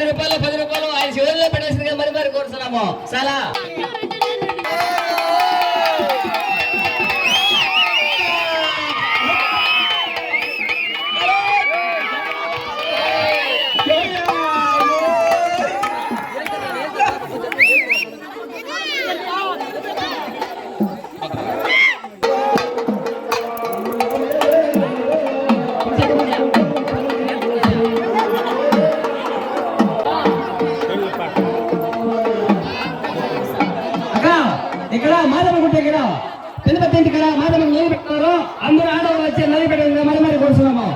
రూపాయలు 10 రూపాయలు 5 వేలలో పెట్టేసిందిగా మరి కోరుతున్నాము. చాలా ఇక్కడ మాధవగుట్ట ఇక్కడ తిరుపతి ఇంటి ఇక్కడ మాధవం నిలబె పెట్టారు. అందరూ ఆడవాళ్ళు వచ్చి నిలబెట్టింది మరి కూర్చున్నాము.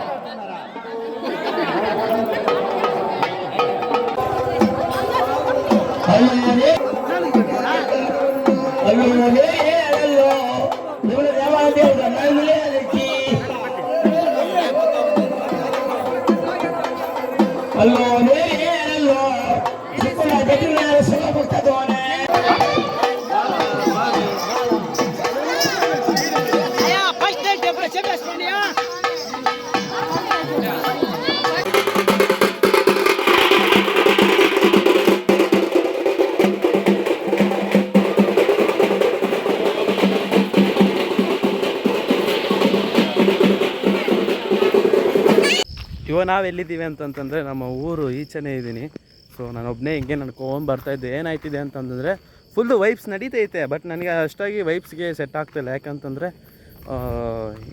ಇವಾಗ ನಾವು ಎಲ್ಲಿದ್ದೀವಿ ಅಂತಂತಂದರೆ ನಮ್ಮ ಊರು ಈಚೆನೇ ಇದ್ದೀನಿ. ಸೊ ನಾನೊಬ್ಬನೇ ಹಿಂಗೆ ನಡ್ಕೊಂಡು ಬರ್ತಾಯಿದ್ದೆ. ಏನಾಯ್ತಿದೆ ಅಂತಂದರೆ ಫುಲ್ಲು ವೈಬ್ಸ್ ನಡೀತೈತೆ, ಬಟ್ ನನಗೆ ಅಷ್ಟಾಗಿ ವೈಬ್ಸ್ಗೆ ಸೆಟ್ ಆಗ್ತಾಯಿಲ್ಲ. ಯಾಕಂತಂದರೆ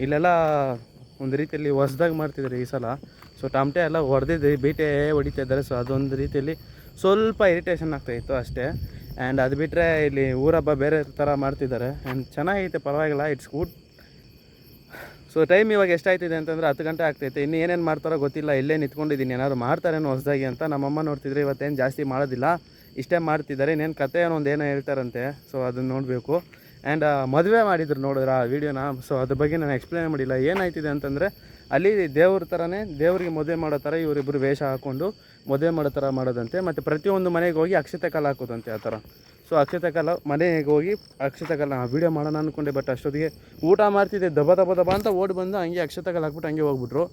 ಇಲ್ಲೆಲ್ಲ ಒಂದು ರೀತಿಯಲ್ಲಿ ಹೊಸ್ದಾಗಿ ಮಾಡ್ತಿದ್ದಾರೆ ಈ ಸಲ. ಸೊ ಟಮಟೆ ಎಲ್ಲ ಹೊಡೆದಿದ್ದು ಬೀಟೆ ಹೊಡಿತಾ ಇದ್ದಾರೆ. ಸೊ ಅದೊಂದು ರೀತಿಯಲ್ಲಿ ಸ್ವಲ್ಪ ಇರಿಟೇಷನ್ ಆಗ್ತಾಯಿತ್ತು ಅಷ್ಟೇ. ಆ್ಯಂಡ್ ಅದು ಬಿಟ್ಟರೆ ಇಲ್ಲಿ ಊರಬ್ಬ ಬೇರೆ ಥರ ಮಾಡ್ತಿದ್ದಾರೆ. ಆ್ಯಂಡ್ ಚೆನ್ನಾಗೈತೆ, ಪರವಾಗಿಲ್ಲ, ಇಟ್ಸ್ ಗುಡ್. ಸೊ ಟೈಮ್ ಇವಾಗ ಎಷ್ಟಾಯ್ತಿದೆ ಅಂತಂದರೆ 10 ಗಂಟೆ ಆಗ್ತೈತೆ. ಇನ್ನು ಏನೇನು ಮಾಡ್ತಾರೋ ಗೊತ್ತಿಲ್ಲ. ಇಲ್ಲೇ ನಿಂತ್ಕೊಂಡಿದ್ದೀನಿ, ಏನಾದ್ರು ಮಾಡ್ತಾರೇನೋ ಹೊಸದಾಗಿ ಅಂತ. ನಮ್ಮಮ್ಮ ನೋಡ್ತಿದ್ರೆ ಇವತ್ತೇನು ಜಾಸ್ತಿ ಮಾಡೋದಿಲ್ಲ, ಇಷ್ಟೇ ಮಾಡ್ತಿದ್ದಾರೆ. ಇನ್ನೇನು ಕತೆ ಏನೋ ಹೇಳ್ತಾರಂತೆ. ಸೊ ಅದನ್ನು ನೋಡಬೇಕು. ಆ್ಯಂಡ್ ಮದುವೆ ಮಾಡಿದ್ರು ನೋಡಿದ್ರೆ ಆ ವೀಡಿಯೋನ. ಸೊ ಅದ್ರ ಬಗ್ಗೆ ನಾನು ಎಕ್ಸ್ಪ್ಲೇನ್ ಮಾಡಿಲ್ಲ. ಏನಾಯ್ತಿದೆ ಅಂತಂದರೆ ಅಲ್ಲಿ ದೇವ್ರ ಥರನೇ, ದೇವ್ರಿಗೆ ಮದುವೆ ಮಾಡೋ ಥರ ಇವರಿಬ್ಬರು ವೇಷ ಹಾಕ್ಕೊಂಡು ಮದುವೆ ಮಾಡೋ ಥರ ಮಾಡೋದಂತೆ. ಮತ್ತು ಪ್ರತಿಯೊಂದು ಮನೆಗೆ ಹೋಗಿ ಅಕ್ಷತೆ ಕಾಲು ಹಾಕೋದಂತೆ ಆ ಥರ. ಸೊ ಅಕ್ಷತೆ ಕಾಲ ಮನೆಗೆ ಹೋಗಿ ಅಕ್ಷತೆ ಕಾಲ ವೀಡಿಯೋ ಮಾಡೋಣ ಅಂದ್ಕೊಂಡೆ, ಬಟ್ ಅಷ್ಟೊತ್ತಿಗೆ ಊಟ ಮಾಡ್ತಿದ್ದೆ. ದಬ ಅಂತ ಓಡಿ ಬಂದು ಹಂಗೆ ಅಕ್ಷತೆ ಕಾಲು ಹಾಕ್ಬಿಟ್ಟು ಹಂಗೆ ಹೋಗ್ಬಿಟ್ರು.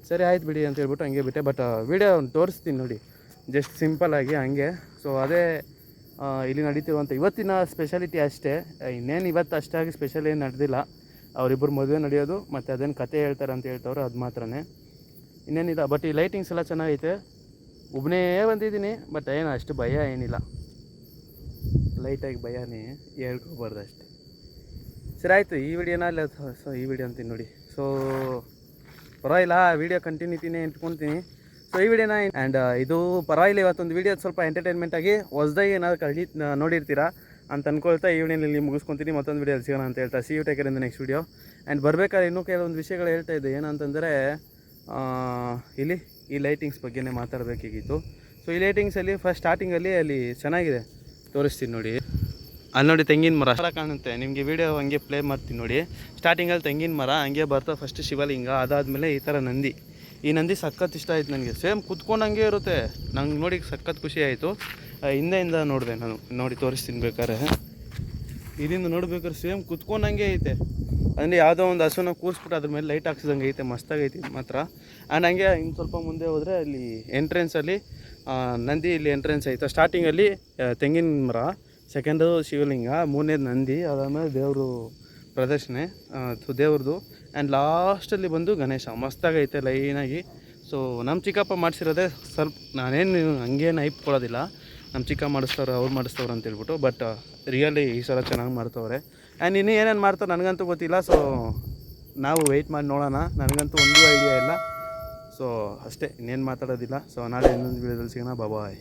ಸರಿ ಆಯ್ತು ಬಿಡಿ ಅಂತ ಹೇಳ್ಬಿಟ್ಟು ಹಂಗೆ ಬಿಟ್ಟೆ. ಬಟ್ ವೀಡಿಯೋ ತೋರಿಸ್ತೀನಿ ನೋಡಿ, ಜಸ್ಟ್ ಸಿಂಪಲ್ಲಾಗಿ ಹಂಗೆ. ಸೊ ಅದೇ ಇಲ್ಲಿ ನಡೀತಿರುವಂಥ ಇವತ್ತಿನ ಸ್ಪೆಷಾಲಿಟಿ ಅಷ್ಟೇ. ಇನ್ನೇನು ಇವತ್ತು ಅಷ್ಟಾಗಿ ಸ್ಪೆಷಲ್ ಏನು ನಡೆದಿಲ್ಲ. ಅವರಿಬ್ಬರು ಮದುವೆ ನಡೆಯೋದು ಮತ್ತು ಅದೇನು ಕತೆ ಹೇಳ್ತಾರೆ ಅಂತ ಹೇಳ್ತವ್ರೆ, ಅದು ಮಾತ್ರನೇ, ಇನ್ನೇನಿಲ್ಲ. ಬಟ್ ಈ ಲೈಟಿಂಗ್ಸ್ ಎಲ್ಲ ಚೆನ್ನಾಗೈತೆ. ಒಬ್ಬನೇ ಬಂದಿದ್ದೀನಿ, ಬಟ್ ಏನು ಅಷ್ಟು ಭಯ ಏನಿಲ್ಲ. ಲೈಟಾಗಿ ಭಯನೇ, ಹೇಳ್ಕೊಬಾರ್ದು ಅಷ್ಟೇ. ಸರಿ ಆಯಿತು, ಈ ವಿಡಿಯೋನ ಅಲ್ಲ. ಸೊ ಈ ವಿಡಿಯೋ ಅಂತೀನಿ ನೋಡಿ. ಸೊ ಪರವಾಗಿಲ್ಲ, ವೀಡಿಯೋ ಕಂಟಿನ್ಯೂಟಿನೇ ಇಟ್ಕೊತೀನಿ. ಸೊ ಈ ವಿಡಿಯೋನ ಆ್ಯಂಡ್ ಇದು ಪರವಾಗಿಲ್ಲ. ಇವತ್ತೊಂದು ವೀಡಿಯೋ ಸ್ವಲ್ಪ ಎಂಟರ್ಟೈನ್ಮೆಂಟಾಗಿ ಹೊಸದಾಗಿ ಏನಾದ್ರು ನೋಡಿರ್ತೀರಾ ಅಂತ ಅಂದ್ಕೊಳ್ತಾ ಈ ವಿಡಿಯೋನಲ್ಲಿ ಮುಗಿಸ್ಕೊತೀನಿ. ಮತ್ತೊಂದು ವೀಡಿಯೋಲ್ಲಿ ಸಿಗೋಣ ಅಂತ ಹೇಳ್ತಾ see you take care in the next video. And ಬರಬೇಕಾದ್ರೆ ಇನ್ನೂ ಕೆಲವೊಂದು ವಿಷಯಗಳು ಹೇಳ್ತಾ ಇದ್ದೆ. ಏನಂತಂದರೆ ಇಲ್ಲಿ ಈ ಲೈಟಿಂಗ್ಸ್ ಬಗ್ಗೆನೇ ಮಾತಾಡಬೇಕಿತ್ತು. ಸೊ ಈ ಲೈಟಿಂಗ್ಸಲ್ಲಿ ಫಸ್ಟ್ ಸ್ಟಾರ್ಟಿಂಗಲ್ಲಿ ಅಲ್ಲಿ ಚೆನ್ನಾಗಿದೆ, ತೋರಿಸ್ತೀನಿ ನೋಡಿ. ಅಲ್ಲಿ ನೋಡಿ ತೆಂಗಿನ ಮರ ಕಾಣುತ್ತೆ ನಿಮಗೆ. ವೀಡಿಯೋ ಹಂಗೆ ಪ್ಲೇ ಮಾಡ್ತೀನಿ ನೋಡಿ. ಸ್ಟಾರ್ಟಿಂಗಲ್ಲಿ ತೆಂಗಿನ ಮರ, ಹಂಗೆ ಬರ್ತಾ ಫಸ್ಟ್ ಶಿವಲಿಂಗ, ಅದಾದಮೇಲೆ ಈ ಥರ ನಂದಿ. ಈ ನಂದಿ ಸಖತ್ ಇಷ್ಟ ಆಯ್ತು ನನಗೆ. ಸೇಮ್ ಕುತ್ಕೊಂಡಂಗೆ ಇರುತ್ತೆ. ನಂಗೆ ನೋಡಿ ಸಖತ್ ಖುಷಿ ಆಯಿತು. ಹಿಂದೆಯಿಂದ ನೋಡಿದೆ ನಾನು, ನೋಡಿ ತೋರಿಸ್ತೀನಿ ಬೇಕಾದ್ರೆ. ಇದರಿಂದ ನೋಡ್ಬೇಕಾದ್ರೆ ಸೇಮ್ ಕುತ್ಕೊಂಡಂಗೆ ಐತೆ. ಅಂದರೆ ಯಾವುದೋ ಒಂದು ಹಸುನ ಕೂರಿಸ್ಬಿಟ್ಟು ಅದ್ರ ಮೇಲೆ ಲೈಟ್ ಹಾಕ್ಸಿದಂಗೆ ಐತೆ. ಮಸ್ತಾಗೈತಿ ಮಾತ್ರ. ಆ್ಯಂಡ್ ಹಂಗೆ ಇನ್ನು ಸ್ವಲ್ಪ ಮುಂದೆ ಹೋದರೆ ಅಲ್ಲಿ ಎಂಟ್ರೆನ್ಸಲ್ಲಿ ನಂದಿ, ಇಲ್ಲಿ ಎಂಟ್ರೆನ್ಸ್ ಐತೆ. ಸ್ಟಾರ್ಟಿಂಗಲ್ಲಿ ತೆಂಗಿನ ಮರ, ಸೆಕೆಂಡು ಶಿವಲಿಂಗ, ಮೂರನೇದು ನಂದಿ, ಅದಾದಮೇಲೆ ದೇವರು ಪ್ರದರ್ಶನೆ ದೇವ್ರದ್ದು. ಆ್ಯಂಡ್ ಲಾಸ್ಟಲ್ಲಿ ಬಂದು ಗಣೇಶ. ಮಸ್ತಾಗೈತೆ ಲೈನಾಗಿ. ಸೊ ನಮ್ಮ ಚಿಕ್ಕಪ್ಪ ಮಾಡಿಸಿರೋದೇ ಸ್ವಲ್ಪ. ನಾನೇನು ಹಂಗೇನು ಹೈಪ್ ಕೊಡೋದಿಲ್ಲ, ನಮ್ಮ ಚಿಕ್ಕ ಮಾಡಿಸ್ತವ್ರೆ, ಅವ್ರು ಮಾಡಿಸ್ತವ್ರು ಅಂತ ಹೇಳ್ಬಿಟ್ಟು. ಬಟ್ ರಿಯಲಿ ಈ ಸಲ ಚೆನ್ನಾಗಿ ಮಾಡ್ತವ್ರೆ. ಆ್ಯಂಡ್ ಇನ್ನೂ ಏನೇನು ಮಾಡ್ತಾರೆ ನನಗಂತೂ ಗೊತ್ತಿಲ್ಲ. ಸೊ ನಾವು ವೆಯ್ಟ್ ಮಾಡಿ ನೋಡೋಣ. ನನಗಂತೂ ಒಂದೂ ಐಡಿಯಾ ಇಲ್ಲ. ಸೊ ಅಷ್ಟೇ, ಇನ್ನೇನು ಮಾತಾಡೋದಿಲ್ಲ. ಸೊ ನಾಳೆ ಇನ್ನೊಂದು ವೀಡಿಯೋದಲ್ಲಿ ಸಿಗೋಣ. ಬಾಯ್.